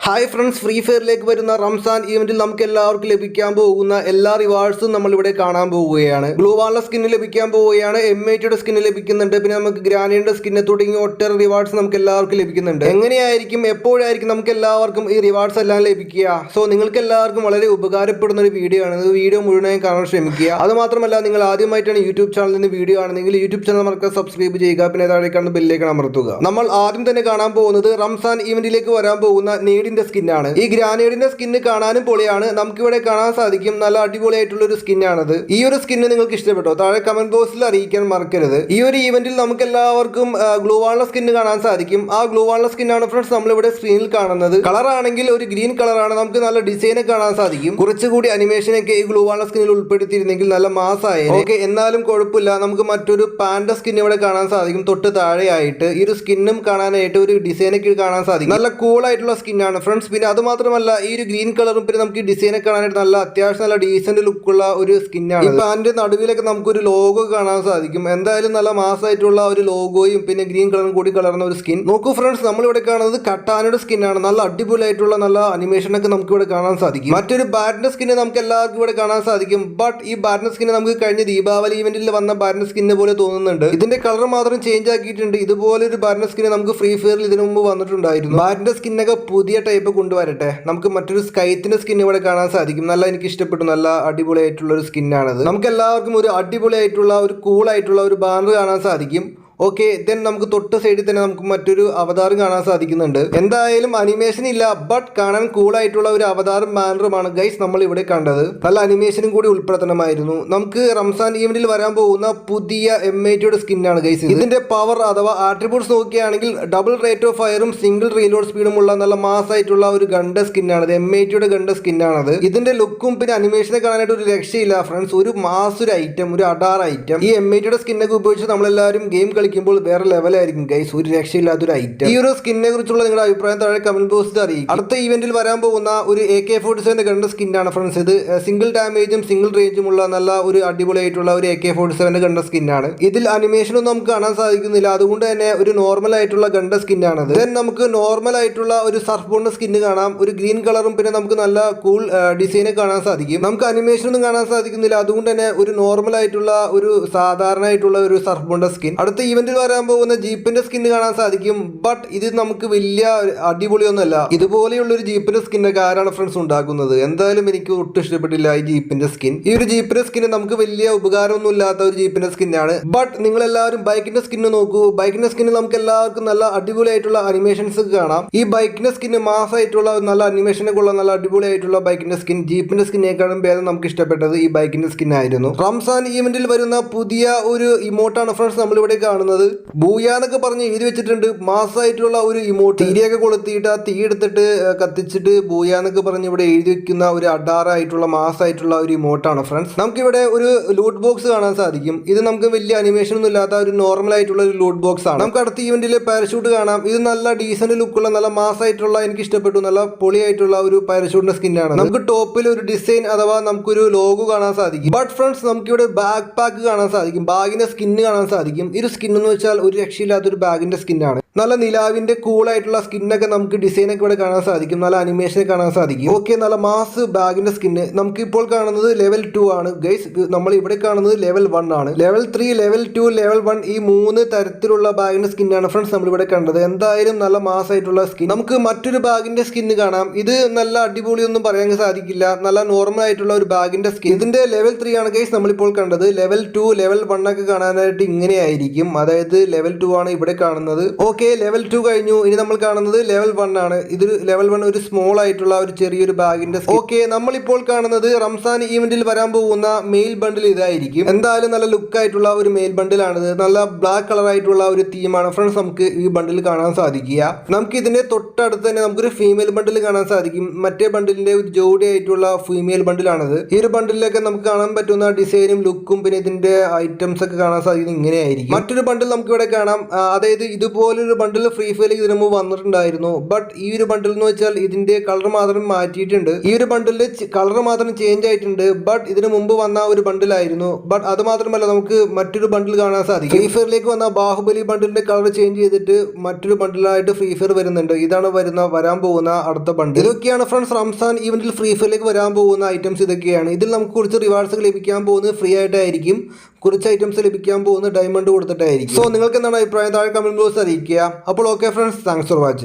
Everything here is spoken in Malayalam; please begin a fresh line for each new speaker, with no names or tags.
ഹായ് ഫ്രണ്ട്സ്, ഫ്രീ ഫയറിലേക്ക് വരുന്ന റംസാൻ ഇവന്റിൽ നമുക്ക് എല്ലാവർക്കും ലഭിക്കാൻ പോകുന്ന എല്ലാ റിവാർഡ്സും നമ്മളിവിടെ കാണാൻ പോവുകയാണ്. ഗ്ലൂ വാളിന്റെ സ്കിന്ന് ലഭിക്കാൻ പോവുകയാണ്, M8യുടെ സ്കിന്ന് ലഭിക്കുന്നുണ്ട്, പിന്നെ നമുക്ക് ഗ്രാനൈഡിന്റെ സ്കിന്ന് തുടങ്ങി ഒട്ടേറെ റിവാർഡ്സ് നമുക്ക് എല്ലാവർക്കും ലഭിക്കുന്നുണ്ട്. എങ്ങനെയായിരിക്കും, എപ്പോഴായിരിക്കും നമുക്ക് എല്ലാവർക്കും ഈ റിവാർഡ്സ് എല്ലാം ലഭിക്കുക? സോ നിങ്ങൾക്ക് എല്ലാവർക്കും വളരെ ഉപകാരപ്പെടുന്ന ഒരു വീഡിയോ ആണ്. വീഡിയോ മുഴുവനായി കാണാൻ ശ്രമിക്കുക. അത് മാത്രമല്ല, നിങ്ങൾ ആദ്യമായിട്ടാണ് യൂട്യൂബ് ചാനലിൽ നിന്ന് വീഡിയോ ആണെങ്കിൽ യൂട്യൂബ് ചാനൽ മറക്കാതെ സബ്സ്ക്രൈബ് ചെയ്യുക, പിന്നെ താഴേക്കാണ് ബെല്ലേക്ക് അമർത്തുക. നമ്മൾ ആദ്യം തന്നെ കാണാൻ പോകുന്നത് റംസാൻ ഇവന്റിലേക്ക് വരാൻ പോകുന്ന സ്കിന്നാണ്. ഈ ഗ്രാനൈഡിന്റെ സ്കിന്ന് കാണാനും പൊളിയാണ്, നമുക്കിവിടെ കാണാൻ സാധിക്കും. നല്ല അടിപൊളിയായിട്ടുള്ള ഒരു സ്കിന്നാണത്. ഈ ഒരു സ്കിന്ന് നിങ്ങൾക്ക് ഇഷ്ടപ്പെട്ടോ? താഴെ കമന്റ് ബോക്സിൽ അറിയിക്കാൻ മറക്കരുത്. ഈ ഒരു ഇവന്റിൽ നമുക്ക് എല്ലാവർക്കും ഗ്ലൂ വാളിന്റെ സ്കിന്ന് കാണാൻ സാധിക്കും. ആ ഗ്ലൂ വാളിന്റെ സ്കിന്നാണ് ഫ്രണ്ട്സ് നമ്മളിവിടെ സ്ക്രീനിൽ കാണുന്നത്. കളർ ആണെങ്കിൽ ഒരു ഗ്രീൻ കളറാണ്. നമുക്ക് നല്ല ഡിസൈനൊക്കെ കാണാൻ സാധിക്കും. കുറച്ചുകൂടി അനിമേഷനൊക്കെ ഈ ഗ്ലൂ വാളിന്റെ സ്കിന്നിൽ ഉൾപ്പെടുത്തിയിരുന്നെങ്കിൽ നല്ല മാസമായി. ഓക്കെ, എന്നാലും കുഴപ്പമില്ല. നമുക്ക് മറ്റൊരു പാൻഡ സ്കിൻ ഇവിടെ കാണാൻ സാധിക്കും. തൊട്ട് താഴെയായിട്ട് ഈ ഒരു സ്കിന്നും കാണാനായിട്ട് ഒരു ഡിസൈനൊക്കെ കാണാൻ സാധിക്കും. നല്ല കൂൾ ആയിട്ടുള്ള സ്കിന്നാണ് ഫ്രണ്ട്സ്. പിന്നെ അത് മാത്രമല്ല, ഈ ഒരു ഗ്രീൻ കളറും പിന്നെ നമുക്ക് ഡിസൈനെ കാണാനായിട്ട് നല്ല അത്യാവശ്യം നല്ല ഡീസന്റ് ലുക്കുള്ള ഒരു സ്കിന്നാണ്. ഈ പാന്റിന്റെ നടുവിലൊക്കെ നമുക്കൊരു ലോഗോ കാണാൻ സാധിക്കും. എന്തായാലും നല്ല മാസമായിട്ടുള്ള ഒരു ലോഗോയും പിന്നെ ഗ്രീൻ കളറും കൂടി കലർന്ന ഒരു സ്കിൻ. നോക്കൂ ഫ്രണ്ട്സ്, നമ്മളിവിടെ കാണുന്നത് കട്ടാനയുടെ സ്കിന്നാണ്. നല്ല അടിപൊളിയായിട്ടുള്ള നല്ല അനിമേഷനൊക്കെ നമുക്ക് ഇവിടെ കാണാൻ സാധിക്കും. മറ്റൊരു ബാറ്റിന്റെ സ്കിന്ന് നമുക്ക് എല്ലാവർക്കും ഇവിടെ കാണാൻ സാധിക്കും. ബട്ട് ഈ ബാറ്റിന്റെ സ്കിന്ന് നമുക്ക് കഴിഞ്ഞ ദീപാവലി ഇവന്റിൽ വന്ന ബാറ്റിന്റെ സ്കിന്ന് പോലെ തോന്നുന്നുണ്ട്. ഇതിന്റെ കളർ മാത്രം ചേഞ്ച് ആക്കിയിട്ടുണ്ട്. ഇതുപോലെ ഒരു ബാറ്റിന്റെ സ്കിന്ന് നമുക്ക് ഫ്രീ ഫയറിൽ ഇതിനു മുമ്പ് വന്നിട്ടുണ്ടായിരുന്നു. ബാറ്റിന്റെ സ്കിന്നൊക്കെ പുതിയ ടൈപ്പ് കൊണ്ടുവരട്ടെ. നമുക്ക് മറ്റൊരു സ്കൈത്തിന്റെ സ്കിൻ ഇവിടെ കാണാൻ സാധിക്കും. നല്ല എനിക്ക് ഇഷ്ടപ്പെട്ടു. നല്ല അടിപൊളിയായിട്ടുള്ള ഒരു സ്കിന്നാണത്. നമുക്ക് എല്ലാവർക്കും ഒരു അടിപൊളിയായിട്ടുള്ള ഒരു കൂളായിട്ടുള്ള ഒരു ബാനർ കാണാൻ സാധിക്കും. ഓക്കെ, ദെൻ നമുക്ക് തൊട്ട് സൈഡിൽ തന്നെ നമുക്ക് മറ്റൊരു അവതാരം കാണാൻ സാധിക്കുന്നുണ്ട്. എന്തായാലും അനിമേഷൻ ഇല്ല, ബട്ട് കാണാൻ കൂളായിട്ടുള്ള ഒരു അവതാരം ബാനറുമാണ് ഗൈസ് നമ്മൾ ഇവിടെ കണ്ടത്. നല്ല അനിമേഷനും കൂടി ഉൾപ്പെടുത്തണമായിരുന്നു. നമുക്ക് റംസാൻ ഈവന്റിൽ വരാൻ പോകുന്ന പുതിയ M8യുടെ സ്കിന്നാണ് ഗൈസ്. ഇതിന്റെ പവർ അഥവാ ആട്രിബ്യൂട്ട്സ് നോക്കുകയാണെങ്കിൽ ഡബിൾ റേറ്റ് ഓഫ് ഫയറും സിംഗിൾ റീലോഡ് സ്പീഡുമുള്ള നല്ല മാസമായിട്ടുള്ള ഒരു ഗണ്ട സ്കിന്നാണ്. M8യുടെ ഗണ്ട സ്കിന്നാണത്. ഇതിന്റെ ലുക്കും പിന്നെ അനിമേഷനെ കാണാനായിട്ട് ഒരു രക്ഷയില്ല ഫ്രണ്ട്സ്. ഒരു മാസൊരു ഐറ്റം, ഒരു അഡാർ ഐറ്റം. ഈ M8യുടെ സ്കിന്നൊക്കെ ഉപയോഗിച്ച് നമ്മളെല്ലാവരും ഗെയിം കളിക്കുമ്പോൾ വേറെ ലെവലായിരിക്കും ഗൈസ്. ഒരു രക്ഷയില്ലാത്തൊരു ഐറ്റം. ഈ ഒരു സ്കിന്നെ കുറിച്ചുള്ള നിങ്ങളുടെ അഭിപ്രായം താഴെ കമന്റ് ബോക്സിൽ അറിയിക്കും. അടുത്ത ഇവന്റിൽ വരാൻ പോകുന്ന ഒരു AK-47 ഗണ്ട സ്കിന്നാണ് ഫ്രണ്ട്സ്. ഇത് സിംഗിൾ ഡാമേജും സിംഗിൾ റേഞ്ചുമുള്ള നല്ല ഒരു അടിപൊളിയായിട്ടുള്ള ഒരു AK-47 ഗണ്ട സ്കിന്നാണ്. ഇതിൽ അനിമേഷനൊന്നും നമുക്ക് കാണാൻ സാധിക്കുന്നില്ല, അതുകൊണ്ട് തന്നെ ഒരു നോർമൽ ആയിട്ടുള്ള ഗണ്ട സ്കിന്നാണത്. ദെൻ നമുക്ക് നോർമൽ ആയിട്ടുള്ള ഒരു സർഫ് ബോണ്ട് സ്കിന്ന് കാണാം. ഒരു ഗ്രീൻ കളറും പിന്നെ നമുക്ക് നല്ല കൂൾ ഡിസൈനെ കാണാൻ സാധിക്കും. നമുക്ക് അനിമേഷനൊന്നും കാണാൻ സാധിക്കുന്നില്ല, അതുകൊണ്ട് തന്നെ ഒരു നോർമൽ ആയിട്ടുള്ള ഒരു സാധാരണ ആയിട്ടുള്ള ഒരു സർഫ് ബോണ്ട് സ്കിൻ. അടുത്ത ഇവന്റിൽ വരാൻ പോകുന്ന ജീപ്പിന്റെ സ്കിന്ന് കാണാൻ സാധിക്കും. ബട്ട് ഇത് നമുക്ക് വലിയ അടിപൊളിയൊന്നുമല്ല. ഇതുപോലെയുള്ള ഒരു ജീപ്പിന്റെ സ്കിന്നൊക്കെ ആരാണ് ഫ്രണ്ട്സ് ഉണ്ടാക്കുന്നത്? എന്തായാലും എനിക്ക് ഒട്ടും ഇഷ്ടപ്പെട്ടില്ല ഈ ജീപ്പിന്റെ സ്കിൻ. ഈ ഒരു ജീപ്പിന്റെ സ്കിന്ന് നമുക്ക് വലിയ ഉപകാരമൊന്നും ഇല്ലാത്ത ഒരു ജീപ്പിന്റെ സ്കിന്നാണ്. ബട്ട് നിങ്ങൾ എല്ലാവരും ബൈക്കിന്റെ സ്കിന്ന് നോക്കൂ. ബൈക്കിന്റെ സ്കിന്ന് നമുക്ക് എല്ലാവർക്കും നല്ല അടിപൊളിയായിട്ടുള്ള അനിമേഷൻസ് കാണാം. ഈ ബൈക്കിന്റെ സ്കിന്ന് മാസമായിട്ടുള്ള നല്ല അനിമേഷനൊക്കെ ഉള്ള നല്ല അടിപൊളിയായിട്ടുള്ള ബൈക്കിന്റെ സ്കിൻ ജീപ്പിന്റെ സ്കിന്നേക്കാളും ഭേദം നമുക്ക് ഇഷ്ടപ്പെട്ടത് ഈ ബൈക്കിന്റെ സ്കിന്നായിരുന്നു. റംസാൻ ഈവന്റിൽ വരുന്ന പുതിയ ഒരു ഇമോട്ടാണ് ഫ്രണ്ട്സ് നമ്മളിവിടെ കാണുന്നത്. ബൂയാന്നൊക്കെ പറഞ്ഞ് എഴുതി വെച്ചിട്ടുണ്ട്. മാസമായിട്ടുള്ള ഒരു ഇമോട്ട്. തീരെയൊക്കെ കൊളുത്തിയിട്ട് ആ തീ എടുത്തിട്ട് കത്തിച്ചിട്ട് ബൂയാന്നൊക്കെ പറഞ്ഞ് ഇവിടെ എഴുതി വെക്കുന്ന ഒരു അഡാറായിട്ടുള്ള മാസമായിട്ടുള്ള ഒരു ഇമോട്ടാണ് ഫ്രണ്ട്സ്. നമുക്കിവിടെ ഒരു ലൂട്ട് ബോക്സ് കാണാൻ സാധിക്കും. ഇത് നമുക്ക് വലിയ അനിമേഷൻ ഒന്നും ഇല്ലാത്ത ഒരു നോർമൽ ആയിട്ടുള്ള ഒരു ലൂട്ട് ബോക്സ് ആണ്. നമുക്ക് അടുത്ത ഇവന്റിലെ പാരഷൂട്ട് കാണാം. ഇത് നല്ല ഡീസന്റ് ലുക്കുള്ള നല്ല മാസമായിട്ടുള്ള, എനിക്ക് ഇഷ്ടപ്പെട്ടു, നല്ല പൊളിയായിട്ടുള്ള ഒരു പാരഷൂട്ടിന്റെ സ്കിന്നാണ്. നമുക്ക് ടോപ്പിൽ ഒരു ഡിസൈൻ അഥവാ നമുക്കൊരു ലോഗോ കാണാൻ സാധിക്കും. ബട്ട് ഫ്രണ്ട്സ് നമുക്കിവിടെ ബാക്ക് പാക്ക് കാണാൻ സാധിക്കും. ബാഗിന്റെ സ്കിന്ന് കാണാൻ സാധിക്കും. ഈ ഒരു സ്കിൻ എന്ന് വെച്ചാൽ ഒരു രക്ഷയില്ലാത്തൊരു ബാഗിന്റെ സ്കിന്നാണ്. നല്ല നിലാവിന്റെ കൂളായിട്ടുള്ള സ്കിന്നൊക്കെ നമുക്ക് ഡിസൈനൊക്കെ ഇവിടെ കാണാൻ സാധിക്കും. നല്ല അനിമേഷൻ കാണാൻ സാധിക്കും. ഓക്കെ, നല്ല മാസ് ബാഗിന്റെ സ്കിന്ന്. നമുക്ക് ഇപ്പോൾ കാണുന്നത് ലെവൽ 2 ആണ് ഗൈസ്. നമ്മൾ ഇവിടെ കാണുന്നത് ലെവൽ 1 ആണ്. ലെവൽ 3, ലെവൽ 2, ലെവൽ 1 ഈ 3 തരത്തിലുള്ള ബാഗിന്റെ സ്കിന്നാണ് ഫ്രണ്ട്സ് നമ്മളിവിടെ കണ്ടത്. എന്തായാലും നല്ല മാസമായിട്ടുള്ള സ്കിൻ. നമുക്ക് മറ്റൊരു ബാഗിന്റെ സ്കിന്ന് കാണാം. ഇത് നല്ല അടിപൊളിയൊന്നും പറയാൻ സാധിക്കില്ല. നല്ല നോർമൽ ആയിട്ടുള്ള ഒരു ബാഗിന്റെ സ്കിൻ. ഇതിന്റെ ലെവൽ 3 ആണ് ഗൈസ് നമ്മളിപ്പോൾ കണ്ടത്. ലെവൽ 2, ലെവൽ 1 ഒക്കെ കാണാനായിട്ട് ഇങ്ങനെയായിരിക്കും. അതായത് ലെവൽ 2 ആണ് ഇവിടെ കാണുന്നത്. ഓക്കെ, ലെവൽ 2 കഴിഞ്ഞു. ഇനി നമ്മൾ കാണുന്നത് ലെവൽ 1 ആണ്. ഇത് ലെവൽ 1 ഒരു സ്മോൾ ആയിട്ടുള്ള ഒരു ചെറിയൊരു ബാഗിന്റെ. ഓക്കെ, നമ്മളിപ്പോൾ കാണുന്നത് റംസാൻ ഈവന്റിൽ വരാൻ പോകുന്ന മെയിൽ ബണ്ടിൽ ഇതായിരിക്കും. എന്തായാലും നല്ല ലുക്ക് ആയിട്ടുള്ള ഒരു മെയിൽ ബണ്ടിലാണിത്. നല്ല ബ്ലാക്ക് കളർ ആയിട്ടുള്ള ഒരു തീമാണ് ഫ്രണ്ട്സ് നമുക്ക് ഈ ബണ്ടിൽ കാണാൻ സാധിക്കുക. നമുക്ക് ഇതിന്റെ തൊട്ടടുത്ത് തന്നെ നമുക്കൊരു ഫീമെയിൽ ബണ്ടിൽ കാണാൻ സാധിക്കും. മറ്റേ ബണ്ടിലിന്റെ ഒരു ജോഡി ആയിട്ടുള്ള ഫീമെയിൽ ബണ്ടിലാണിത്. ഈ ഒരു ബണ്ടിലൊക്കെ നമുക്ക് കാണാൻ പറ്റുന്ന ഡിസൈനും ലുക്കും പിന്നെ ഇതിന്റെ ഐറ്റംസ് ഒക്കെ കാണാൻ സാധിക്കുന്നത് ഇങ്ങനെയായിരിക്കും. മറ്റൊരു ബണ്ടിൽ നമുക്ക് ഇവിടെ കാണാം. അതായത് ഇതുപോലൊരു ഒരു ബണ്ടിൽ ഫ്രീ ഫയറിലേക്ക് ഇതിനു മുമ്പ് വന്നിട്ടുണ്ടായിരുന്നു. ബട്ട് ഈ ഒരു ബണ്ടിൽ എന്ന് വെച്ചാൽ ഇതിന്റെ കളർ മാത്രം മാറ്റിയിട്ടുണ്ട്. ഈ ഒരു ബണ്ടിലിന്റെ കളർ മാത്രം ചേഞ്ച് ആയിട്ടുണ്ട്. ബട്ട് ഇതിനു മുമ്പ് വന്ന ഒരു ബണ്ടിലായിരുന്നു. ബട്ട് അത് മാത്രമല്ല, നമുക്ക് മറ്റൊരു ബണ്ടിൽ കാണാൻ സാധിക്കും. ഫ്രീ ഫയറിലേക്ക് വന്ന ബാഹുബലി ബണ്ടിലിന്റെ കളർ ചേഞ്ച് ചെയ്തിട്ട് മറ്റൊരു ബണ്ടിലായിട്ട് ഫ്രീ ഫയർ വരുന്നുണ്ട്. ഇതാണ് വരാൻ പോകുന്ന അടുത്ത ബണ്ടിൽ. ഇതൊക്കെയാണ് ഫ്രണ്ട്സ് റംസാൻ ഈവന്റിൽ ഫ്രീ ഫയറിലേക്ക് വരാൻ പോകുന്ന ഐറ്റംസ്. ഇതൊക്കെയാണ്. ഇതിൽ നമുക്ക് കുറച്ച് റിവാർഡ്സ് ലഭിക്കാൻ പോകുന്നത് ഫ്രീ ആയിട്ടായിരിക്കും. കുറച്ച് ഐറ്റംസ് ലഭിക്കാൻ പോകുന്നത് ഡയമണ്ട് കൊടുത്തിട്ടായിരിക്കും. സോ നിങ്ങൾക്ക് എന്താണ് അഭിപ്രായം? താഴെ കമന്റ് ബോക്സിൽ അറിയിക്കുക. അപ്പോൾ okay friends, thanks for watching.